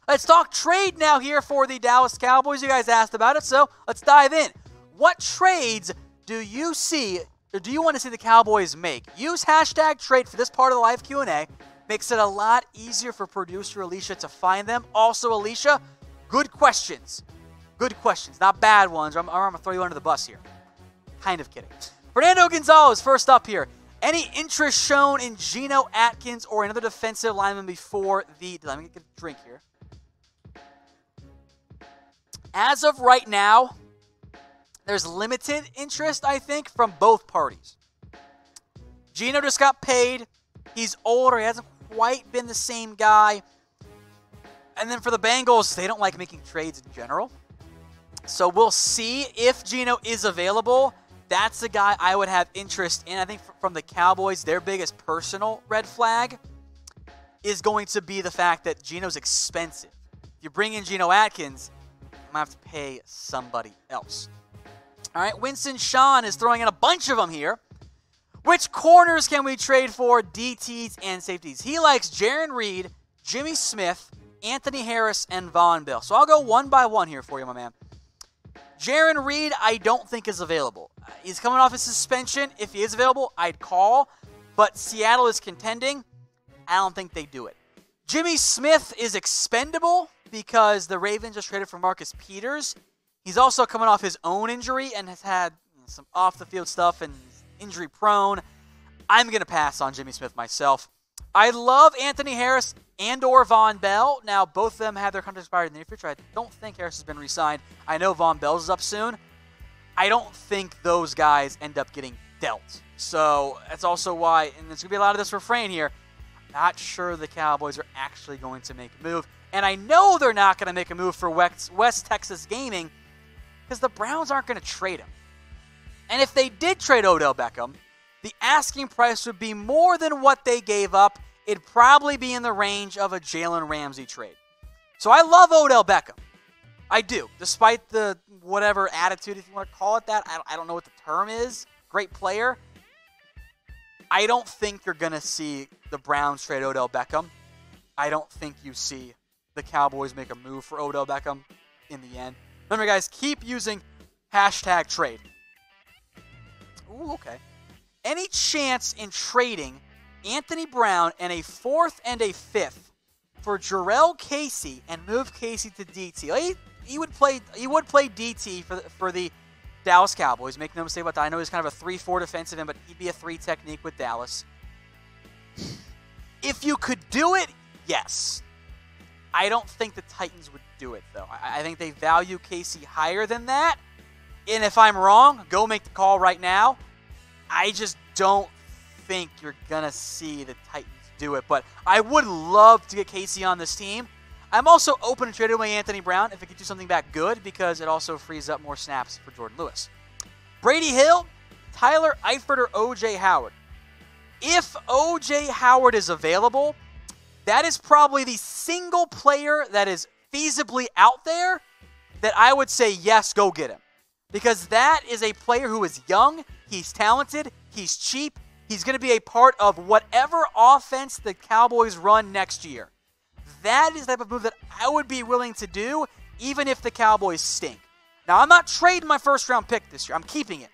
Let's talk trade now here for the Dallas Cowboys. You guys asked about it, so let's dive in. What trades do you see, or do you want to see the Cowboys make? Use hashtag trade for this part of the live Q&A. Makes it a lot easier for producer Alicia to find them. Also, Alicia, good questions. Good questions, not bad ones. I'm going to throw you under the bus here. Kind of kidding. Fernando Gonzalez, first up here. Any interest shown in Geno Atkins or another defensive lineman before the... Let me get a drink here. As of right now, there's limited interest, I think, from both parties. Geno just got paid. He's older. He hasn't quite been the same guy. And then for the Bengals, they don't like making trades in general. So we'll see if Geno is available. That's the guy I would have interest in. I think from the Cowboys, their biggest personal red flag is going to be the fact that Geno's expensive. If you bring in Geno Atkins, I'm going to have to pay somebody else. All right, Winson Shan is throwing in a bunch of them here. Which corners can we trade for DTs and safeties? He likes Jarran Reed, Jimmy Smith, Anthony Harris, and Vonn Bell. So I'll go one by one here for you, my man. Jarran Reed, I don't think is available. He's coming off his suspension. If he is available, I'd call. But Seattle is contending. I don't think they do it. Jimmy Smith is expendable because the Ravens just traded for Marcus Peters. He's also coming off his own injury and has had some off-the-field stuff and injury-prone. I'm going to pass on Jimmy Smith myself. I love Anthony Harris and or Vonn Bell. Now, both of them have their contracts expired in the near future. I don't think Harris has been re-signed. I know Vonn Bell's is up soon. I don't think those guys end up getting dealt. So that's also why, and there's going to be a lot of this refrain here, not sure the Cowboys are actually going to make a move. And I know they're not going to make a move for West Texas Gaming because the Browns aren't going to trade him. And if they did trade Odell Beckham, the asking price would be more than what they gave up. It'd probably be in the range of a Jalen Ramsey trade. So I love Odell Beckham. I do. Despite the whatever attitude, if you want to call it that, I don't know what the term is. Great player. I don't think you're going to see the Browns trade Odell Beckham. I don't think you see the Cowboys make a move for Odell Beckham in the end. Remember, guys, keep using hashtag trade. Ooh, okay. Any chance in trading Anthony Brown and a 4th and a 5th for Jurrell Casey and move Casey to DT? He would play DT for the Dallas Cowboys. Make no mistake about that. I know he's kind of a 3-4 defensive end, but he'd be a 3 technique with Dallas. If you could do it, yes. I don't think the Titans would do it, though. I think they value Casey higher than that. And if I'm wrong, go make the call right now. I just don't think you're going to see the Titans do it. But I would love to get Casey on this team. I'm also open to trading away Anthony Brown if it could do something back good because it also frees up more snaps for Jordan Lewis. Brady Hill, Tyler Eifert, or O.J. Howard. If O.J. Howard is available, that is probably the single player that is feasibly out there that I would say, yes, go get him. Because that is a player who is young, he's talented, he's cheap, he's going to be a part of whatever offense the Cowboys run next year. That is the type of move that I would be willing to do, even if the Cowboys stink. Now, I'm not trading my first-round pick this year. I'm keeping it.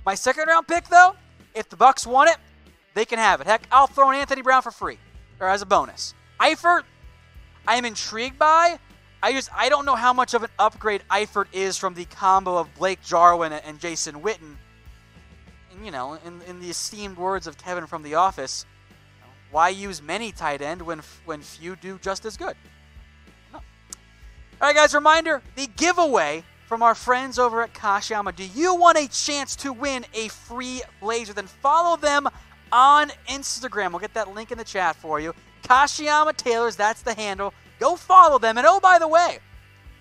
My second-round pick, though, if the Bucs want it, they can have it. Heck, I'll throw in Anthony Brown for free, or as a bonus. Eifert, I am intrigued by. I don't know how much of an upgrade Eifert is from the combo of Blake Jarwin and Jason Witten. And, you know, in the esteemed words of Kevin from The Office, why use many tight end when few do just as good? No. All right, guys, reminder, the giveaway from our friends over at Kashiyama. Do you want a chance to win a free blazer? Then follow them on Instagram. We'll get that link in the chat for you. Kashiyama Tailors, that's the handle. Go follow them. And oh, by the way,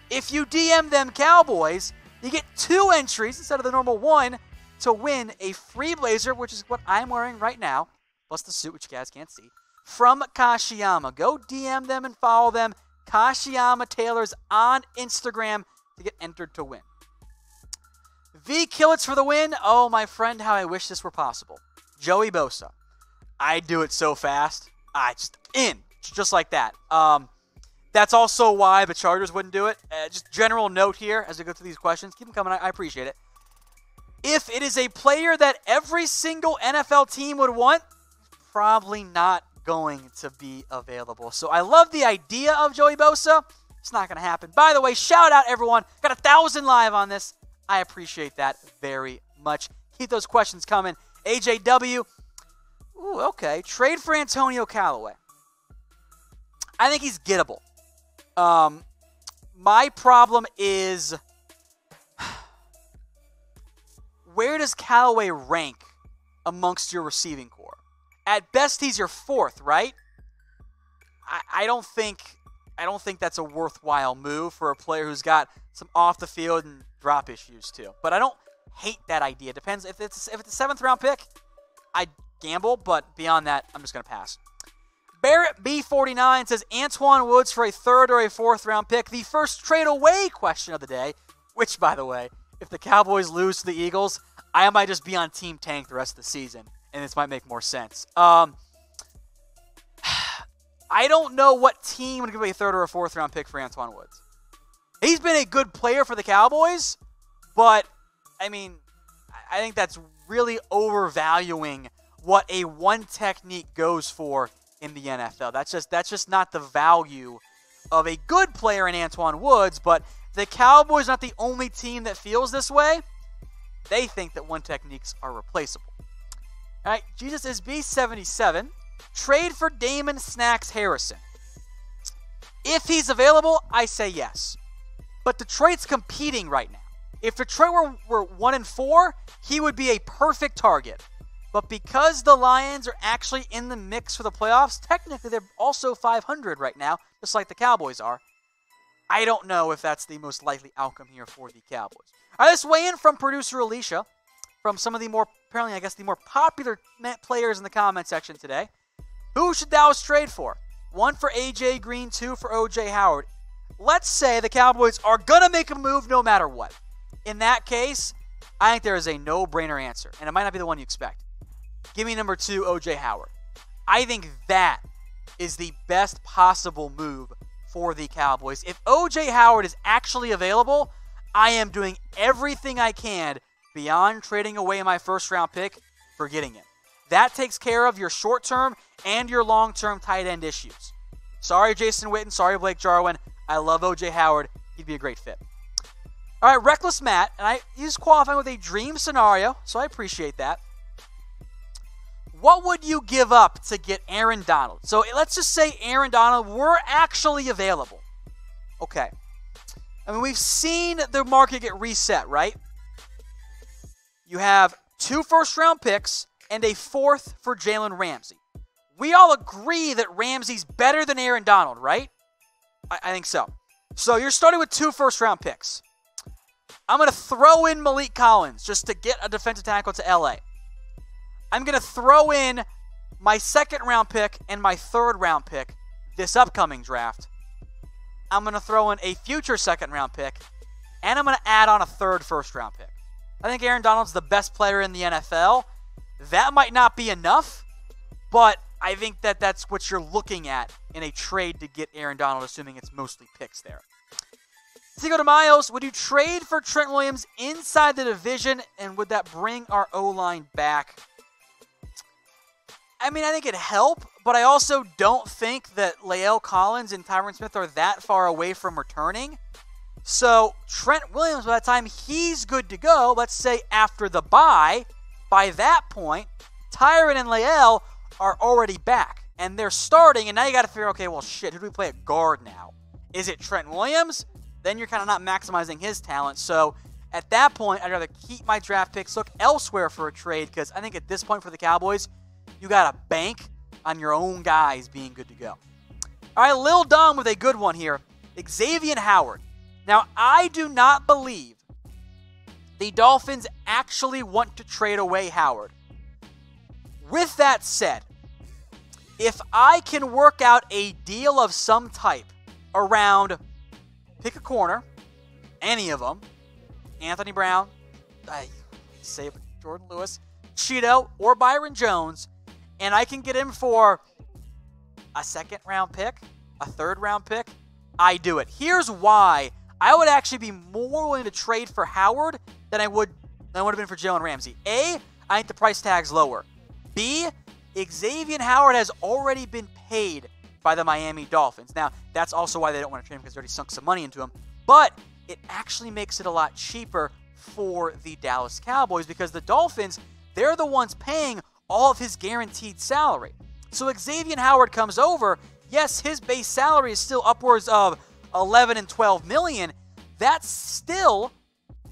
if you DM them Cowboys, you get 2 entries instead of the normal 1 to win a free blazer, which is what I'm wearing right now, plus the suit, which you guys can't see, from Kashiyama. Go DM them and follow them. Kashiyama Tailors on Instagram to get entered to win. V Killets for the win. Oh, my friend, how I wish this were possible. Joey Bosa. I'd do it so fast. Just like that. That's also why the Chargers wouldn't do it. Just general note here as we go through these questions. Keep them coming. I appreciate it. If it is a player that every single NFL team would want, probably not going to be available. So I love the idea of Joey Bosa. It's not going to happen. By the way, shout out everyone. Got 1,000 live on this. I appreciate that very much. Keep those questions coming. AJW. Ooh, okay. Trade for Antonio Callway. I think he's gettable. My problem is, where does Callaway rank amongst your receiving core? At best, he's your 4th, right? I don't think that's a worthwhile move for a player who's got some off the field and drop issues too. But I don't hate that idea. Depends if it's a 7th round pick, I'd gamble. But beyond that, I'm just gonna pass. Barrett B49 says Antoine Woods for a 3rd or a 4th round pick. The first trade away question of the day, which, by the way, if the Cowboys lose to the Eagles, I might just be on Team Tank the rest of the season, and this might make more sense. I don't know what team would give away a 3rd or a 4th round pick for Antoine Woods. He's been a good player for the Cowboys, but, I mean, I think that's really overvaluing what a one technique goes for in the NFL. That's just not the value of a good player in Antoine Woods, but the Cowboys are not the only team that feels this way. They think that one techniques are replaceable. All right, Jesus is B77. Trade for Damon Snacks Harrison. If he's available, I say yes. But Detroit's competing right now. If Detroit were 1-4, he would be a perfect target. But because the Lions are actually in the mix for the playoffs, technically they're also 500 right now, just like the Cowboys are. I don't know if that's the most likely outcome here for the Cowboys. All right, let's weigh in from producer Alicia, from some of the more, apparently, I guess, the more popular players in the comment section today. Who should Dallas trade for? 1 for A.J. Green, 2 for O.J. Howard. Let's say the Cowboys are going to make a move no matter what. In that case, I think there is a no-brainer answer, and it might not be the one you expect. Give me number 2, O.J. Howard. I think that is the best possible move for the Cowboys. If O.J. Howard is actually available, I am doing everything I can beyond trading away my first-round pick for getting him. That takes care of your short-term and your long-term tight end issues. Sorry, Jason Witten. Sorry, Blake Jarwin. I love O.J. Howard. He'd be a great fit. All right, Reckless Matt, and he's qualifying with a dream scenario, so I appreciate that. What would you give up to get Aaron Donald? So let's just say Aaron Donald were actually available. Okay. I mean, we've seen the market get reset, right? You have 2 first-round picks and a 4th for Jalen Ramsey. We all agree that Ramsey's better than Aaron Donald, right? I think so. So you're starting with 2 first-round picks. I'm going to throw in Malik Collins just to get a defensive tackle to L.A. I'm going to throw in my 2nd-round pick and my 3rd-round pick this upcoming draft. I'm going to throw in a future 2nd-round pick, and I'm going to add on a 3rd first-round pick. I think Aaron Donald's the best player in the NFL. That might not be enough, but I think that that's what you're looking at in a trade to get Aaron Donald, assuming it's mostly picks there. Cinco De Miles, would you trade for Trent Williams inside the division, and would that bring our O-line back? I mean, I think it'd help, but I also don't think that Lael Collins and Tyron Smith are that far away from returning. So Trent Williams, by the time he's good to go, let's say after the bye, by that point, Tyron and Lael are already back, and they're starting, and now you got to figure, okay, well, shit, who do we play at guard now? Is it Trent Williams? Then you're kind of not maximizing his talent. So at that point, I'd rather keep my draft picks, look elsewhere for a trade, because I think at this point for the Cowboys, you got to bank on your own guys being good to go. All right, Lil Dom with a good one here. Xavien Howard. Now, I do not believe the Dolphins actually want to trade away Howard. With that said, if I can work out a deal of some type around, pick a corner, any of them, Anthony Brown, say Jordan Lewis, Cheeto, or Byron Jones, and I can get him for a 2nd-round pick, a 3rd-round pick, I do it. Here's why. I would actually be more willing to trade for Howard than I would have been for Jalen Ramsey. A, I think the price tag's lower. B, Xavien Howard has already been paid by the Miami Dolphins. Now, that's also why they don't want to trade him, because they already sunk some money into him. But it actually makes it a lot cheaper for the Dallas Cowboys, because the Dolphins, they're the ones paying all of his guaranteed salary. So Xavien Howard comes over. Yes, his base salary is still upwards of 11 and 12 million. That's still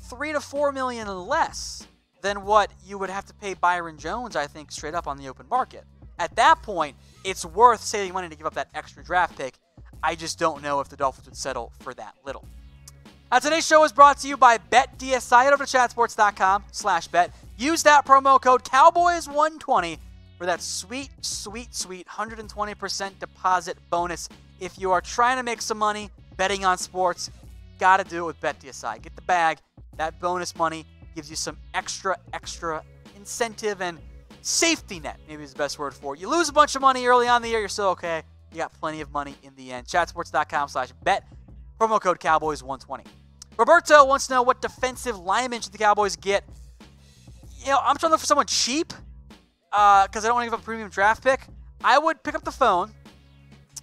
3 to 4 million less than what you would have to pay Byron Jones, I think, straight up on the open market. At that point, it's worth saving money to give up that extra draft pick. I just don't know if the Dolphins would settle for that little. Today's show is brought to you by BetDSI. Head over to chatsports.com/bet. Use that promo code Cowboys120 for that sweet, sweet, sweet 120% deposit bonus. If you are trying to make some money betting on sports, got to do it with BetDSI. Get the bag. That bonus money gives you some extra incentive and safety net, maybe is the best word for it. You lose a bunch of money early on in the year, you're still okay. You got plenty of money in the end. Chatsports.com/bet. Promo code Cowboys120. Roberto wants to know, what defensive lineman should the Cowboys get? I'm trying to look for someone cheap because I don't want to give up a premium draft pick. I would pick up the phone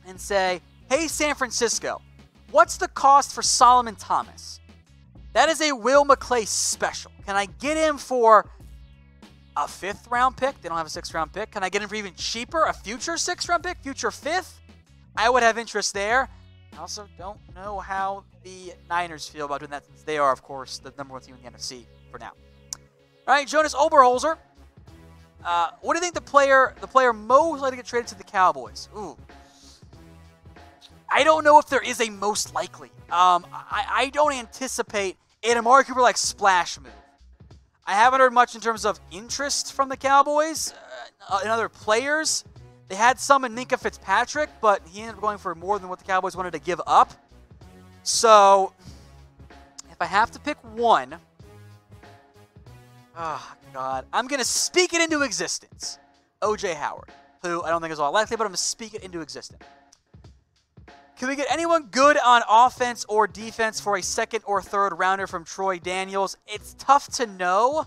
and say, hey, San Francisco, what's the cost for Solomon Thomas? That is a Will McClay special. Can I get him for a 5th round pick? They don't have a 6th round pick. Can I get him for even cheaper? A future 6th round pick? Future 5th? I would have interest there. I also don't know how the Niners feel about doing that, since they are, of course, the number 1 team in the NFC for now. All right, Jonas Oberholzer. What do you think the player most likely to get traded to the Cowboys? Ooh. I don't know if there is a most likely. I don't anticipate an Amari Cooper-like splash move. I haven't heard much in terms of interest from the Cowboys and other players. They had some in Minkah Fitzpatrick, but he ended up going for more than what the Cowboys wanted to give up. So, if I have to pick one, oh, God, I'm going to speak it into existence. O.J. Howard, who I don't think is all likely, but I'm going to speak it into existence. Can we get anyone good on offense or defense for a 2nd or 3rd rounder from Troy Daniels? It's tough to know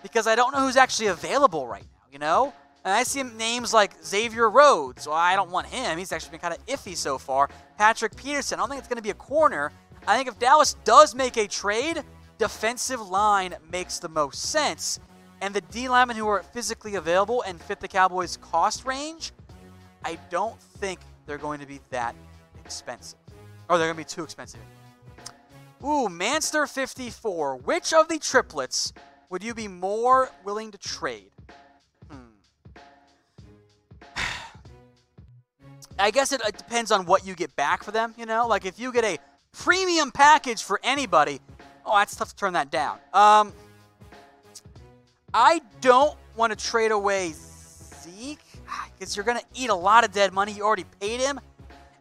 because I don't know who's actually available right now, And I see names like Xavier Rhodes. Well, I don't want him. He's actually been kind of iffy so far. Patrick Peterson. I don't think it's going to be a corner. I think if Dallas does make a trade, defensive line makes the most sense. And the D linemen who are physically available and fit the Cowboys' cost range, I don't think they're going to be that expensive. Or they're going to be too expensive. Ooh, Manster 54. Which of the triplets would you be more willing to trade? I guess it depends on what you get back for them, Like if you get a premium package for anybody, that's tough to turn that down. I don't want to trade away Zeke because you're going to eat a lot of dead money. You already paid him.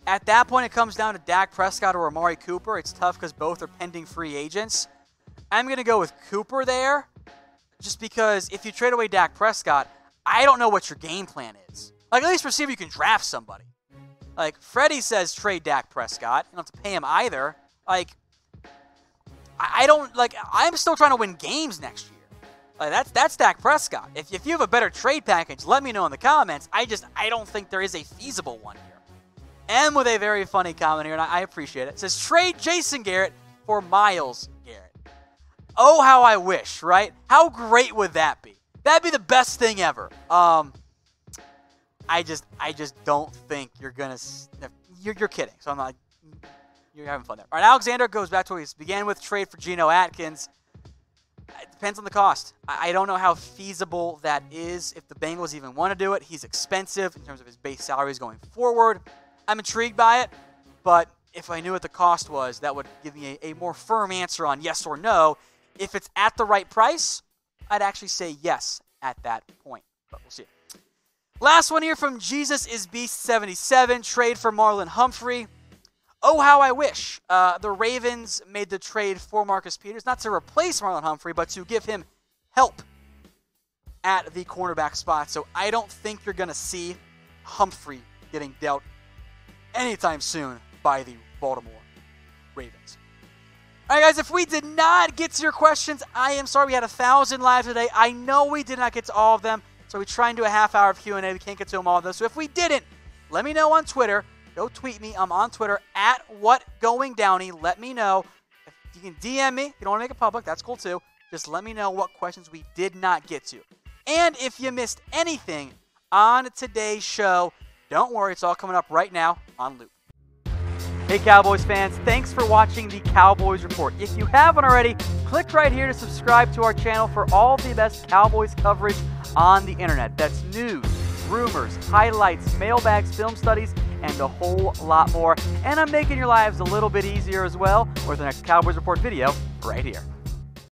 At that point, it comes down to Dak Prescott or Amari Cooper. It's tough because both are pending free agents. I'm going to go with Cooper there just because if you trade away Dak Prescott, I don't know what your game plan is. Like, at least receiver, you can draft somebody. Like, Freddie says trade Dak Prescott. You don't have to pay him either. Like, I'm still trying to win games next year. Like, that's Dak Prescott. If you have a better trade package, let me know in the comments. I don't think there is a feasible one here. M with a very funny comment here, and I appreciate it. It says, trade Jason Garrett for Myles Garrett. Oh, how I wish, right? How great would that be? That'd be the best thing ever. I just don't think you're gonna. You're kidding. So I'm not. You're having fun there. All right, Alexander goes back to what he began with. Trade for Geno Atkins. It depends on the cost. I don't know how feasible that is. If the Bengals even want to do it, he's expensive in terms of his base salaries going forward. I'm intrigued by it, but if I knew what the cost was, that would give me a more firm answer on yes or no. If it's at the right price, I'd actually say yes at that point, but we'll see. Last one here from Jesus is Beast 77. Trade for Marlon Humphrey. Oh, how I wish. The Ravens made the trade for Marcus Peters, not to replace Marlon Humphrey, but to give him help at the cornerback spot. So I don't think you're going to see Humphrey getting dealt anytime soon by the Baltimore Ravens. All right, guys, if we did not get to your questions, I am sorry. We had 1,000 live today. I know we did not get to all of them, so we try and do a half hour of Q&A. We can't get to them all of them. So if we didn't, let me know on Twitter. Go tweet me. I'm on Twitter at WhatGoingDowney. Let me know. If you can DM me. If you don't want to make it public, that's cool too. Just let me know what questions we did not get to. And if you missed anything on today's show, don't worry. It's all coming up right now on Loop. Hey Cowboys fans, thanks for watching the Cowboys Report. If you haven't already, click right here to subscribe to our channel for all the best Cowboys coverage on the internet. That's news, rumors, highlights, mailbags, film studies, and a whole lot more. And I'm making your lives a little bit easier as well with the next Cowboys Report video right here.